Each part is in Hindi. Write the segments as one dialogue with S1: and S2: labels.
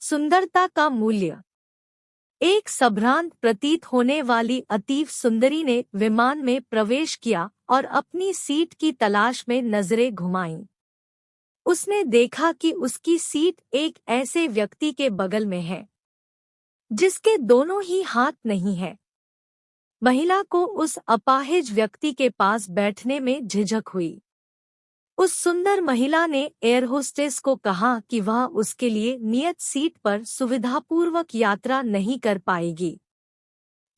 S1: सुंदरता का मूल्य। एक संभ्रांत प्रतीत होने वाली अतीव सुंदरी ने विमान में प्रवेश किया और अपनी सीट की तलाश में नजरें घुमाईं। उसने देखा कि उसकी सीट एक ऐसे व्यक्ति के बगल में है जिसके दोनों ही हाथ नहीं है। महिला को उस अपाहिज व्यक्ति के पास बैठने में झिझक हुई। उस सुंदर महिला ने एयर होस्टेस को कहा कि वह उसके लिए नियत सीट पर सुविधापूर्वक यात्रा नहीं कर पाएगी,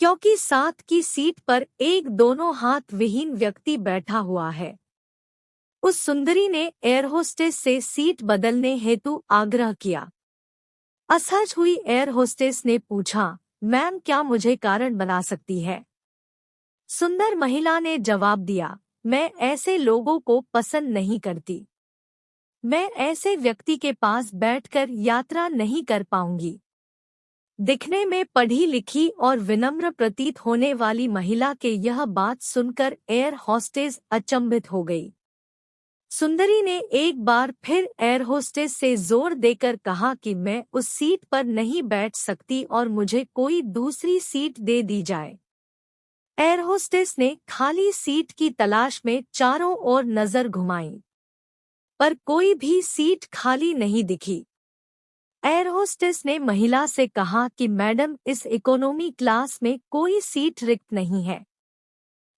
S1: क्योंकि साथ की सीट पर एक दोनों हाथ विहीन व्यक्ति बैठा हुआ है। उस सुंदरी ने एयर होस्टेस से सीट बदलने हेतु आग्रह किया। असहज हुई एयर होस्टेस ने पूछा, मैम, क्या मुझे कारण बना सकती है? सुंदर महिला ने जवाब दिया, मैं ऐसे लोगों को पसंद नहीं करती। मैं ऐसे व्यक्ति के पास बैठकर यात्रा नहीं कर पाऊंगी। दिखने में पढ़ी लिखी और विनम्र प्रतीत होने वाली महिला के यह बात सुनकर एयर होस्टेस अचंभित हो गई। सुंदरी ने एक बार फिर एयर होस्टेस से जोर देकर कहा कि मैं उस सीट पर नहीं बैठ सकती और मुझे कोई दूसरी सीट दे दी जाए। एयर होस्टेस ने खाली सीट की तलाश में चारों ओर नजर घुमाई, पर कोई भी सीट खाली नहीं दिखी। एयर होस्टेस ने महिला से कहा कि मैडम, इस इकोनॉमी क्लास में कोई सीट रिक्त नहीं है,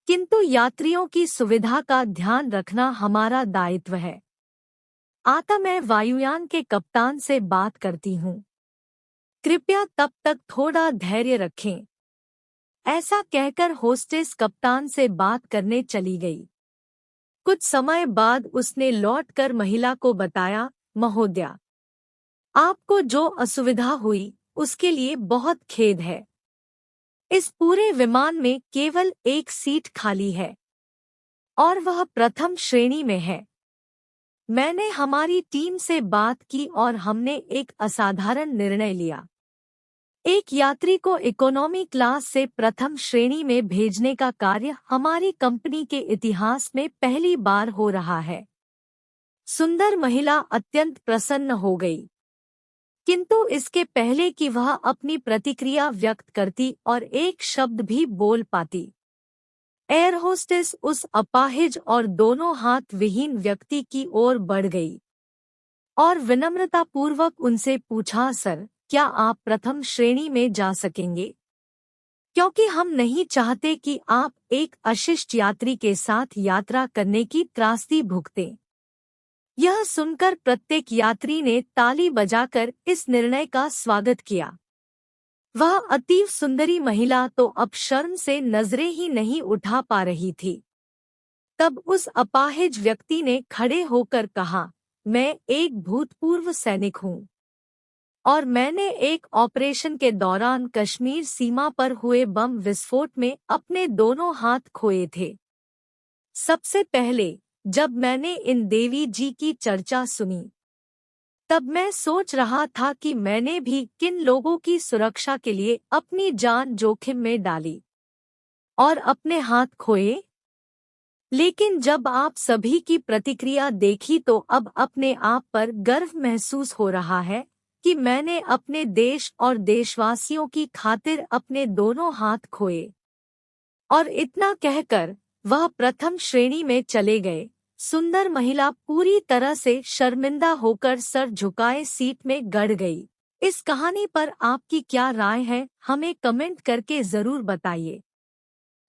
S1: किंतु यात्रियों की सुविधा का ध्यान रखना हमारा दायित्व है। आता मैं वायुयान के कप्तान से बात करती हूँ। कृपया तब तक थोड़ा धैर्य रखें। ऐसा कहकर होस्टेस कप्तान से बात करने चली गई। कुछ समय बाद उसने लौटकर महिला को बताया, महोदया, आपको जो असुविधा हुई उसके लिए बहुत खेद है। इस पूरे विमान में केवल एक सीट खाली है और वह प्रथम श्रेणी में है। मैंने हमारी टीम से बात की और हमने एक असाधारण निर्णय लिया। एक यात्री को इकोनॉमी क्लास से प्रथम श्रेणी में भेजने का कार्य हमारी कंपनी के इतिहास में पहली बार हो रहा है। सुंदर महिला अत्यंत प्रसन्न हो गई, किंतु इसके पहले कि वह अपनी प्रतिक्रिया व्यक्त करती और एक शब्द भी बोल पाती, एयर होस्टेस उस अपाहिज और दोनों हाथ विहीन व्यक्ति की ओर बढ़ गई और विनम्रतापूर्वक उनसे पूछा, सर, क्या आप प्रथम श्रेणी में जा सकेंगे? क्योंकि हम नहीं चाहते कि आप एक अशिष्ट यात्री के साथ यात्रा करने की त्रासदी भुगतें। यह सुनकर प्रत्येक यात्री ने ताली बजाकर इस निर्णय का स्वागत किया। वह अतीव सुंदरी महिला तो अब शर्म से नजरें ही नहीं उठा पा रही थी। तब उस अपाहिज व्यक्ति ने खड़े होकर कहा, मैं एक भूतपूर्व सैनिक हूँ और मैंने एक ऑपरेशन के दौरान कश्मीर सीमा पर हुए बम विस्फोट में अपने दोनों हाथ खोए थे। सबसे पहले जब मैंने इन देवी जी की चर्चा सुनी, तब मैं सोच रहा था कि मैंने भी किन लोगों की सुरक्षा के लिए अपनी जान जोखिम में डाली और अपने हाथ खोए। लेकिन जब आप सभी की प्रतिक्रिया देखी तो अब अपने आप पर गर्व महसूस हो रहा है कि मैंने अपने देश और देशवासियों की खातिर अपने दोनों हाथ खोए। और इतना कहकर वह प्रथम श्रेणी में चले गए। सुंदर महिला पूरी तरह से शर्मिंदा होकर सर झुकाए सीट में गड़ गई। इस कहानी पर आपकी क्या राय है, हमें कमेंट करके जरूर बताइए।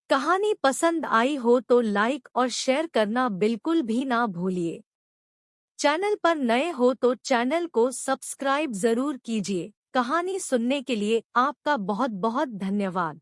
S1: कहानी पसंद आई हो तो लाइक और शेयर करना बिल्कुल भी ना भूलिए। चैनल पर नए हो तो चैनल को सब्सक्राइब जरूर कीजिए। कहानी सुनने के लिए आपका बहुत बहुत धन्यवाद।